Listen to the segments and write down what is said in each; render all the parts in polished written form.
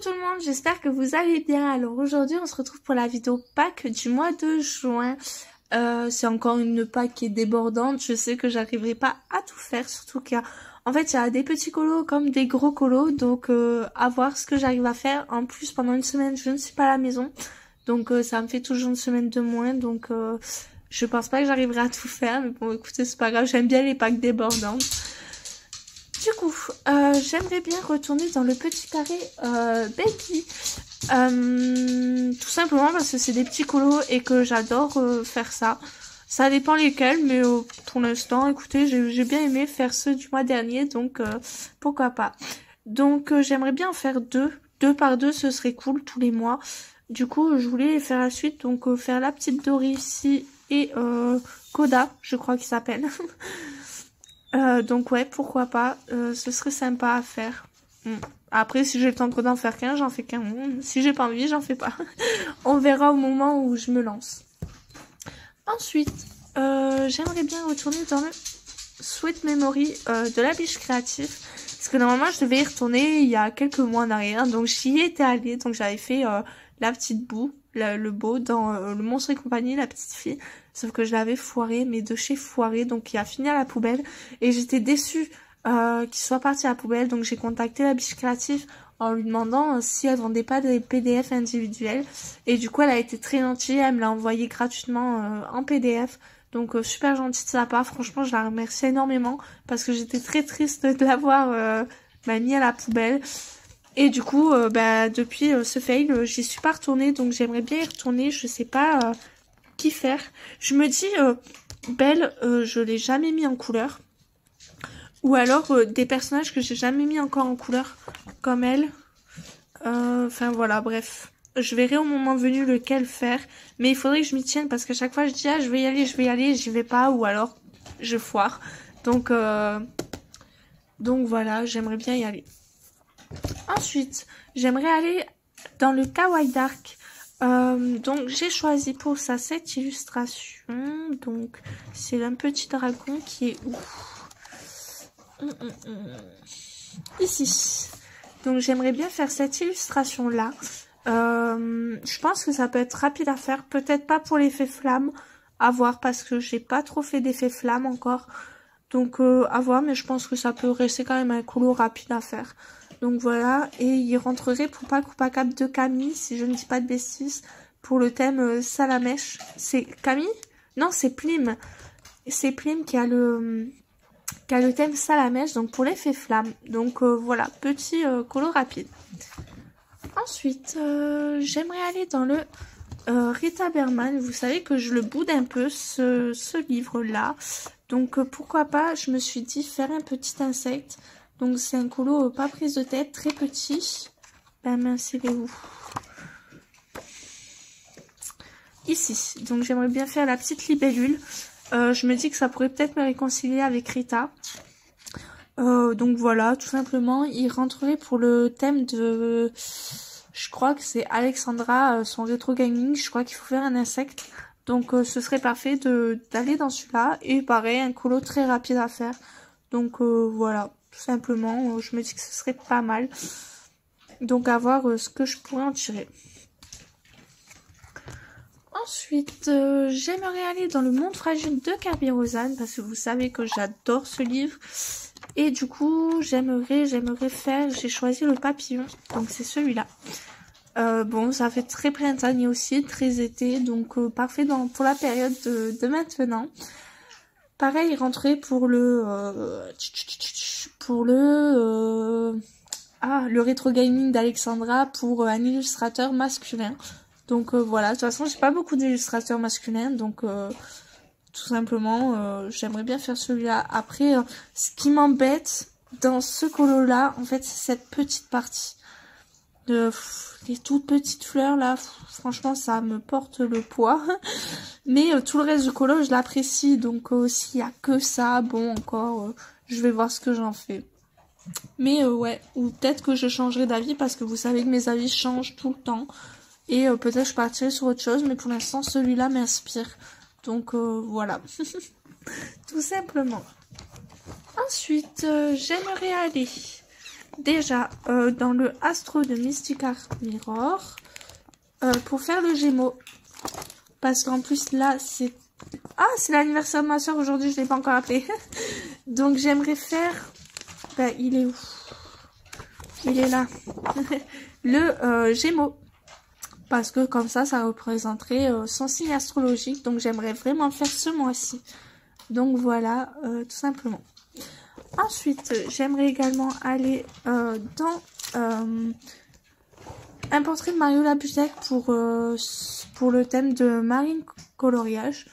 tout le monde, j'espère que vous allez bien. Alors aujourd'hui on se retrouve pour la vidéo Pâques du mois de juin. C'est encore une Pâques qui est débordante, je sais que j'arriverai pas à tout faire, surtout qu'il y a... En fait il y a des petits colos comme des gros colos, donc à voir ce que j'arrive à faire. En plus pendant une semaine je ne suis pas à la maison, donc ça me fait toujours une semaine de moins, donc je pense pas que j'arriverai à tout faire. Mais bon écoutez c'est pas grave, j'aime bien les Pâques débordantes. Du coup, j'aimerais bien retourner dans le petit carré Baby. Tout simplement parce que c'est des petits colos et que j'adore faire ça. Ça dépend lesquels, mais pour l'instant, écoutez, j'ai bien aimé faire ceux du mois dernier, donc pourquoi pas. Donc j'aimerais bien en faire deux. 2 par 2, ce serait cool tous les mois. Du coup, je voulais faire la suite, donc faire la petite Dory ici et Koda, je crois qu'il s'appelle. Donc ouais, pourquoi pas, ce serait sympa à faire. Après, si j'ai le temps d'en faire qu'un, j'en fais qu'un. Si j'ai pas envie, j'en fais pas. On verra au moment où je me lance. Ensuite, j'aimerais bien retourner dans le Sweet Memory de la biche créative. Parce que normalement, je devais y retourner il y a quelques mois en arrière. Donc j'y étais allée, donc j'avais fait la petite boue, le beau dans le Monstre et compagnie, la petite fille. Sauf que je l'avais foiré, mais de chez foiré, donc il a fini à la poubelle. Et j'étais déçue qu'il soit parti à la poubelle, donc j'ai contacté la biche créative en lui demandant si elle vendait pas des PDF individuels. Et du coup, elle a été très gentille, elle me l'a envoyé gratuitement en PDF. Donc super gentille de sa part, franchement je la remercie énormément parce que j'étais très triste de l'avoir mis à la poubelle. Et du coup, depuis ce fail, j'y suis pas retournée, donc j'aimerais bien y retourner, je sais pas... Qui faire. Je me dis Belle, je l'ai jamais mis en couleur, ou alors des personnages que j'ai jamais mis encore en couleur comme elle. Enfin voilà, bref, je verrai au moment venu lequel faire, mais il faudrait que je m'y tienne parce qu'à chaque fois je dis ah je vais y aller, j'y vais pas, ou alors je foire. Donc voilà, j'aimerais bien y aller. Ensuite j'aimerais aller dans le Kawaii Dark. Donc j'ai choisi pour ça cette illustration. Donc c'est un petit dragon qui est où? Ici. Donc j'aimerais bien faire cette illustration là. Je pense que ça peut être rapide à faire. Peut-être pas pour l'effet flamme. À voir parce que j'ai pas trop fait d'effet flamme encore. Donc à voir, mais je pense que ça peut rester quand même un colo rapide à faire. Donc voilà, et il rentrerait pour Pâques ou Pâques de Camille, si je ne dis pas de bêtises, pour le thème Salamèche. C'est Camille? Non, c'est Plim. C'est Plim qui a le thème Salamèche, donc pour l'effet flamme. Donc voilà, petit colo rapide. Ensuite, j'aimerais aller dans le Rita Berman. Vous savez que je le boude un peu, ce livre-là. Donc pourquoi pas, je me suis dit faire un petit insecte. Donc c'est un colo pas prise de tête, très petit. Ben mince, il est où? Ici. Donc j'aimerais bien faire la petite libellule. Je me dis que ça pourrait peut-être me réconcilier avec Rita. Donc voilà, tout simplement, il rentrerait pour le thème de... Je crois que c'est Alexandra, son rétro gaming. Je crois qu'il faut faire un insecte. Donc ce serait parfait d'aller dans celui-là. Et pareil, un colo très rapide à faire. Donc voilà. Tout simplement, je me dis que ce serait pas mal. Donc à voir ce que je pourrais en tirer. Ensuite, j'aimerais aller dans le monde fragile de Kerby Rosanes, parce que vous savez que j'adore ce livre. Et du coup, j'aimerais faire, j'ai choisi le papillon, donc c'est celui-là. Bon, ça fait très printanier aussi, très été, donc parfait pour la période de maintenant. Pareil, il rentrait pour le rétro gaming d'Alexandra pour un illustrateur masculin. Donc voilà, de toute façon, j'ai pas beaucoup d'illustrateurs masculins, donc tout simplement, j'aimerais bien faire celui-là. Après, ce qui m'embête dans ce colo-là, en fait, c'est cette petite partie. Les toutes petites fleurs là, franchement ça me porte le poids. Mais tout le reste du colo je l'apprécie, donc s'il y a que ça, bon encore je vais voir ce que j'en fais. Mais ouais, ou peut-être que je changerai d'avis parce que vous savez que mes avis changent tout le temps. Et peut-être je partirai sur autre chose, mais pour l'instant celui-là m'inspire. Donc voilà, tout simplement. Ensuite j'aimerais aller déjà dans le Astro de Mystic Art Mirror pour faire le Gémeaux. Parce qu'en plus là c'est... Ah, c'est l'anniversaire de ma soeur aujourd'hui, je ne l'ai pas encore appelé. Donc j'aimerais faire... Ben, il est où? Il est là. Le Gémeaux. Parce que comme ça représenterait son signe astrologique. Donc j'aimerais vraiment le faire ce mois-ci. Donc voilà, tout simplement. Ensuite, j'aimerais également aller dans un portrait de Mario Labutec pour le thème de marine coloriage.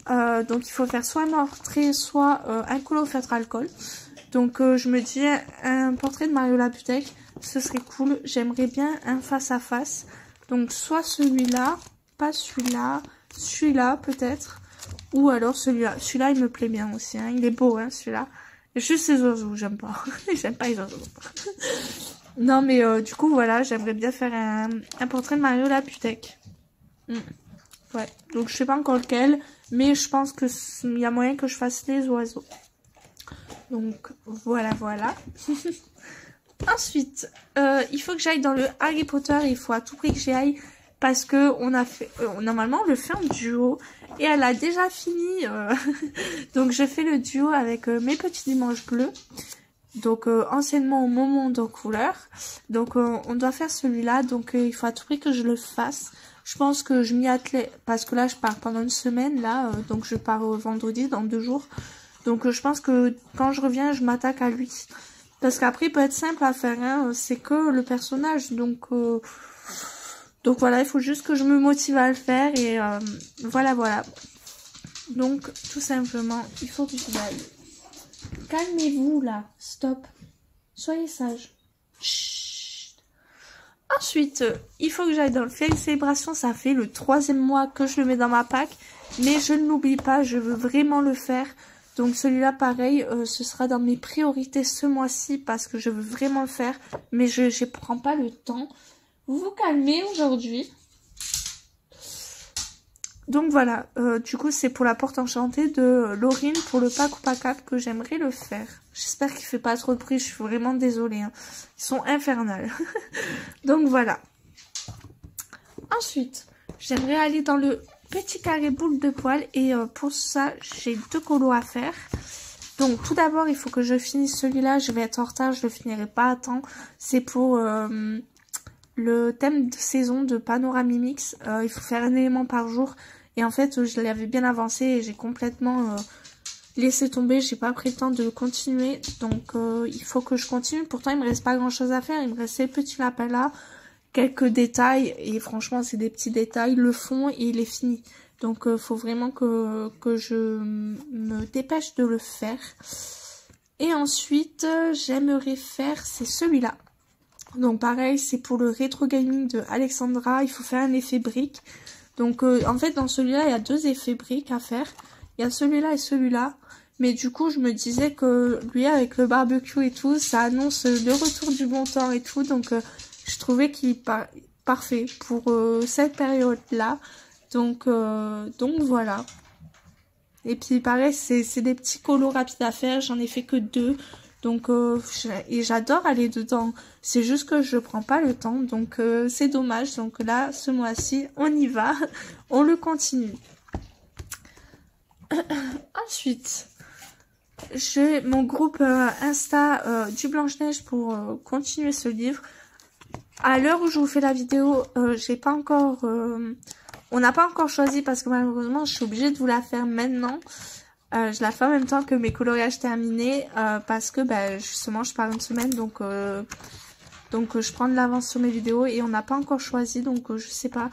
Donc il faut faire soit un portrait, soit un colo feutre alcool. Donc je me dis un portrait de Mario Labutec, ce serait cool. J'aimerais bien un face à face. Donc soit celui-là, pas celui-là, celui-là peut-être. Ou alors celui-là. Celui-là il me plaît bien aussi, hein. Il est beau hein celui-là. Juste ces oiseaux, j'aime pas. J'aime pas les oiseaux. Non mais du coup voilà, j'aimerais bien faire un portrait de Mario Labutec. Ouais, donc je sais pas encore lequel, mais je pense que il y a moyen que je fasse les oiseaux. Donc voilà. Ensuite, il faut que j'aille dans le Harry Potter, il faut à tout prix que j'y aille parce que on a fait normalement on le fait en duo et elle a déjà fini. Donc je fais le duo avec mes petits dimanches bleus. Donc anciennement au moment en couleur. Donc on doit faire celui-là, donc il faut à tout prix que je le fasse. Je pense que je m'y attelais parce que là je pars pendant une semaine là, donc je pars vendredi dans 2 jours. Donc je pense que quand je reviens je m'attaque à lui. Parce qu'après il peut être simple à faire, hein, c'est que le personnage. Donc voilà, il faut juste que je me motive à le faire et voilà. Donc tout simplement, il faut que j'y aille. Calmez-vous là, stop. Soyez sage. Chut. Ensuite, il faut que j'aille dans le Fairy Célébration. Ça fait le 3e mois que je le mets dans ma pack. Mais je ne l'oublie pas, je veux vraiment le faire. Donc celui-là, pareil, ce sera dans mes priorités ce mois-ci parce que je veux vraiment le faire. Mais je ne prends pas le temps. Vous vous calmez aujourd'hui. Donc voilà, du coup c'est pour la porte enchantée de Laurine pour le pack ou pack 4 que j'aimerais le faire. J'espère qu'il fait pas trop de bruit, je suis vraiment désolée, hein. Ils sont infernales. Donc voilà. Ensuite, j'aimerais aller dans le petit carré boule de poil et pour ça j'ai 2 colos à faire. Donc tout d'abord il faut que je finisse celui-là, je vais être en retard, je le finirai pas à temps. C'est pour le thème de saison de Panoramimix. Il faut faire un élément par jour. Et en fait, je l'avais bien avancé et j'ai complètement laissé tomber. J'ai pas pris le temps de continuer. Donc, il faut que je continue. Pourtant, il me reste pas grand chose à faire. Il me reste ces petits lapins là. Quelques détails. Et franchement, c'est des petits détails. Le fond, il est fini. Donc, faut vraiment que je me dépêche de le faire. Et ensuite, j'aimerais faire, c'est celui-là. Donc pareil, c'est pour le rétro gaming de Alexandra, il faut faire un effet brique. Donc en fait dans celui-là, il y a 2 effets briques à faire. Il y a celui-là et celui-là. Mais du coup, je me disais que lui avec le barbecue et tout, ça annonce le retour du bon temps et tout. Donc je trouvais qu'il est parfait pour cette période-là. Donc voilà. Et puis pareil, c'est des petits colos rapides à faire, j'en ai fait que 2. Donc, et j'adore aller dedans. C'est juste que je prends pas le temps. Donc, c'est dommage. Donc là, ce mois-ci, on y va. On le continue. Ensuite, j'ai mon groupe Insta du Blanche-Neige pour continuer ce livre. À l'heure où je vous fais la vidéo, j'ai pas encore... on n'a pas encore choisi parce que malheureusement, je suis obligée de vous la faire maintenant. Je la fais en même temps que mes coloriages terminés parce que justement je pars une semaine donc je prends de l'avance sur mes vidéos et on n'a pas encore choisi donc je sais pas.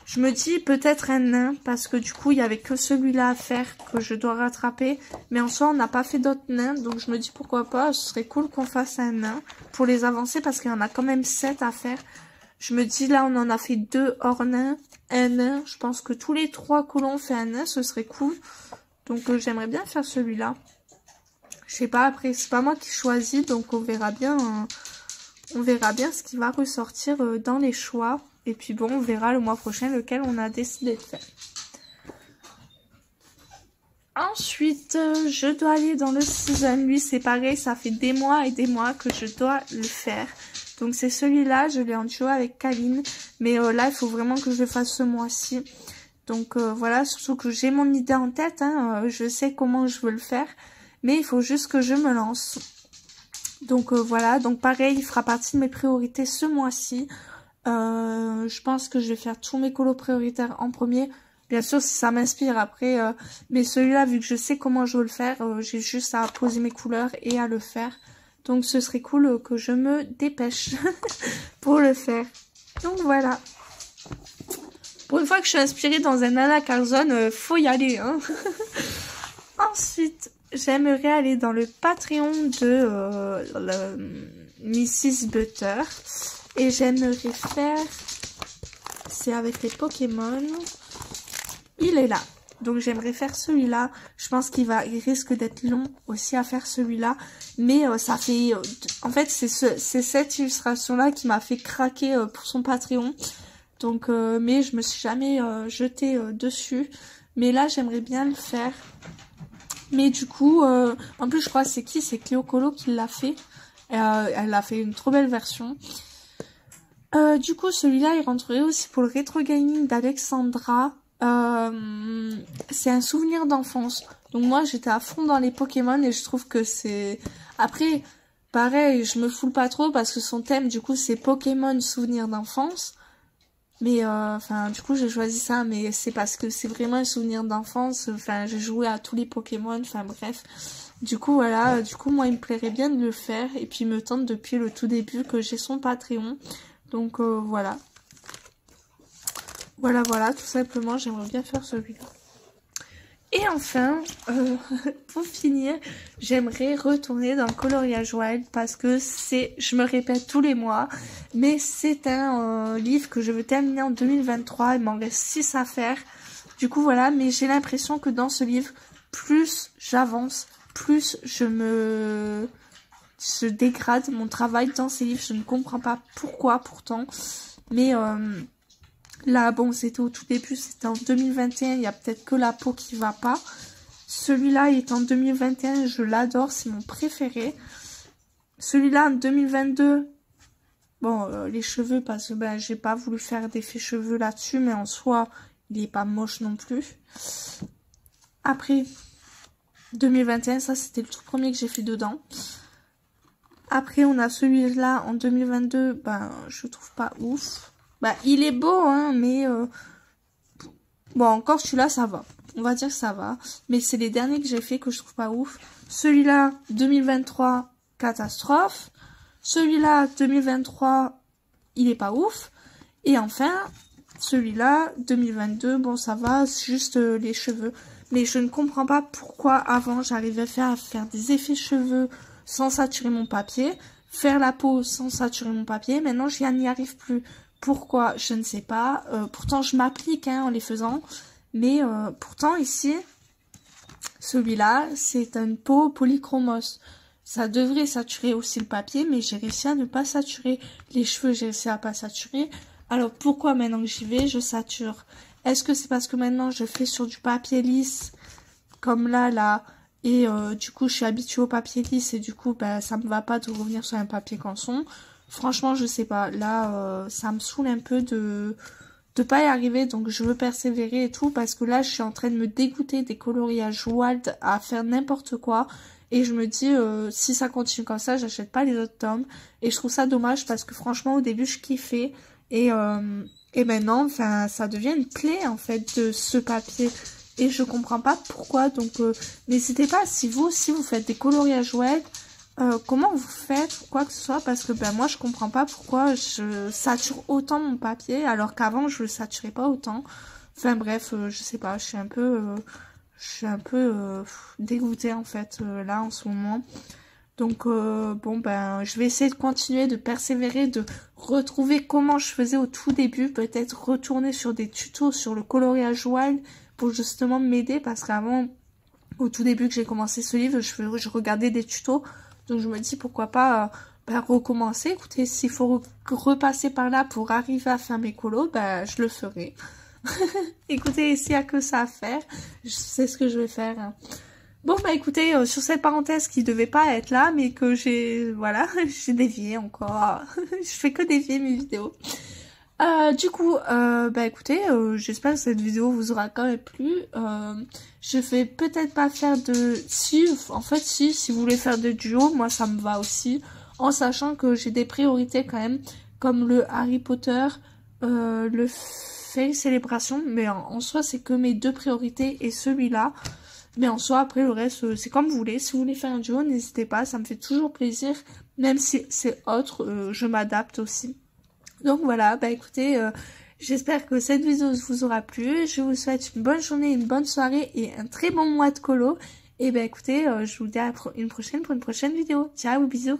Je me dis peut-être un nain parce que du coup il y avait que celui-là à faire que je dois rattraper, mais en soi on n'a pas fait d'autres nains donc je me dis pourquoi pas, ce serait cool qu'on fasse un nain pour les avancer parce qu'il y en a quand même 7 à faire. Je me dis là on en a fait 2 hors nain, un nain, je pense que tous les 3 colons fait un nain, ce serait cool. Donc j'aimerais bien faire celui-là. Je sais pas, après c'est pas moi qui choisis, donc on verra bien ce qui va ressortir dans les choix. Et puis bon, on verra le mois prochain lequel on a décidé de faire. Ensuite, je dois aller dans le season. Lui, c'est pareil, ça fait des mois et des mois que je dois le faire. Donc c'est celui-là, je l'ai en duo avec Kaline. Mais là, il faut vraiment que je le fasse ce mois-ci. Donc voilà, surtout que j'ai mon idée en tête. Hein, je sais comment je veux le faire. Mais il faut juste que je me lance. Donc voilà, donc pareil, il fera partie de mes priorités ce mois-ci. Je pense que je vais faire tous mes colos prioritaires en premier. Bien sûr, si ça m'inspire après. Mais celui-là, vu que je sais comment je veux le faire, j'ai juste à poser mes couleurs et à le faire. Donc ce serait cool que je me dépêche pour le faire. Donc voilà. Pour une fois que je suis inspirée dans un Anna Carlson, faut y aller. Hein. Ensuite, j'aimerais aller dans le Patreon de Mrs. Butter. Et j'aimerais faire... C'est avec les Pokémon. Il est là. Donc j'aimerais faire celui-là. Je pense qu'il risque d'être long aussi à faire celui-là. Mais ça fait... en fait, c'est cette illustration-là qui m'a fait craquer pour son Patreon. Donc, mais je me suis jamais jetée dessus. Mais là, j'aimerais bien le faire. Mais du coup, en plus, je crois c'est qui? C'est Cléo Colo qui l'a fait. Elle a fait une trop belle version. Du coup, celui-là, il rentrerait aussi pour le rétro gaming d'Alexandra. C'est un souvenir d'enfance. Donc moi, j'étais à fond dans les Pokémon et je trouve que c'est... Après, pareil, je me foule pas trop parce que son thème, du coup, c'est Pokémon souvenir d'enfance. Mais enfin, du coup, j'ai choisi ça, mais c'est parce que c'est vraiment un souvenir d'enfance. Enfin, j'ai joué à tous les Pokémon, enfin bref. Du coup, voilà, du coup, moi, il me plairait bien de le faire. Et puis, il me tente depuis le tout début que j'ai son Patreon. Donc, voilà. Voilà, tout simplement, j'aimerais bien faire celui-là. Et enfin, pour finir, j'aimerais retourner dans Coloriage Wild parce que c'est, je me répète tous les mois, mais c'est un livre que je veux terminer en 2023, il m'en reste 6 à faire. Du coup voilà, mais j'ai l'impression que dans ce livre, plus j'avance, plus je dégrade mon travail dans ces livres. Je ne comprends pas pourquoi pourtant, mais... Là, bon, c'était au tout début, c'était en 2021, il y a peut-être que la peau qui va pas. Celui-là, il est en 2021, je l'adore, c'est mon préféré. Celui-là, en 2022, bon, les cheveux, parce que ben, j'ai pas voulu faire d'effet cheveux là-dessus, mais en soi, il est pas moche non plus. Après, 2021, ça, c'était le tout premier que j'ai fait dedans. Après, on a celui-là, en 2022, ben, je trouve pas ouf. Bah, il est beau, hein, mais... Bon, encore celui-là, ça va. On va dire que ça va. Mais c'est les derniers que j'ai fait que je trouve pas ouf. Celui-là, 2023, catastrophe. Celui-là, 2023, il est pas ouf. Et enfin, celui-là, 2022, bon, ça va, c'est juste les cheveux. Mais je ne comprends pas pourquoi avant, j'arrivais à faire des effets cheveux sans saturer mon papier. Faire la peau sans saturer mon papier. Maintenant, je n'y arrive plus. Pourquoi? Je ne sais pas. Pourtant, je m'applique hein, en les faisant. Mais pourtant, ici, celui-là, c'est une peau polychromos. Ça devrait saturer aussi le papier, mais j'ai réussi à ne pas saturer. Les cheveux, j'ai réussi à pas saturer. Alors, pourquoi maintenant que j'y vais, je sature? Est-ce que c'est parce que maintenant, je fais sur du papier lisse, comme là, et du coup, je suis habituée au papier lisse, et du coup, ben, ça me va pas de revenir sur un papier canson. Franchement, je sais pas. Là, ça me saoule un peu de pas y arriver. Donc, je veux persévérer et tout. Parce que là, je suis en train de me dégoûter des coloriages wild à faire n'importe quoi. Et je me dis, si ça continue comme ça, j'achète pas les autres tomes. Et je trouve ça dommage parce que franchement, au début, je kiffais. Et maintenant, enfin, ça devient une plaie, en fait, de ce papier. Et je comprends pas pourquoi. Donc, n'hésitez pas, si vous faites des coloriages wild... comment vous faites quoi que ce soit parce que ben moi je comprends pas pourquoi je sature autant mon papier alors qu'avant je le saturais pas autant. Enfin bref, je sais pas, je suis un peu dégoûtée en fait là en ce moment. Donc bon ben je vais essayer de continuer, de persévérer, de retrouver comment je faisais au tout début, peut-être retourner sur des tutos sur le coloriage wild pour justement m'aider parce qu'avant au tout début que j'ai commencé ce livre, je regardais des tutos. Donc je me dis pourquoi pas recommencer. Écoutez, s'il faut repasser par là pour arriver à faire mes colos, je le ferai. Écoutez, s'il y a que ça à faire, je sais ce que je vais faire. Hein. Bon, bah écoutez, sur cette parenthèse qui devait pas être là, mais que voilà, j'ai dévié encore. Je fais que dévier mes vidéos. Du coup, bah écoutez, j'espère que cette vidéo vous aura quand même plu. Je vais peut-être pas faire de... Si, en fait, si vous voulez faire de duo, moi ça me va aussi. En sachant que j'ai des priorités quand même, comme le Harry Potter, le Fail Célébration. Mais en soi, c'est que mes deux priorités et celui-là. Mais en soi, après, le reste, c'est comme vous voulez. Si vous voulez faire un duo, n'hésitez pas. Ça me fait toujours plaisir. Même si c'est autre, je m'adapte aussi. Donc voilà, bah écoutez, j'espère que cette vidéo vous aura plu. Je vous souhaite une bonne journée, une bonne soirée et un très bon mois de colo. Et bah écoutez, je vous dis à une prochaine pour une prochaine vidéo. Ciao, bisous.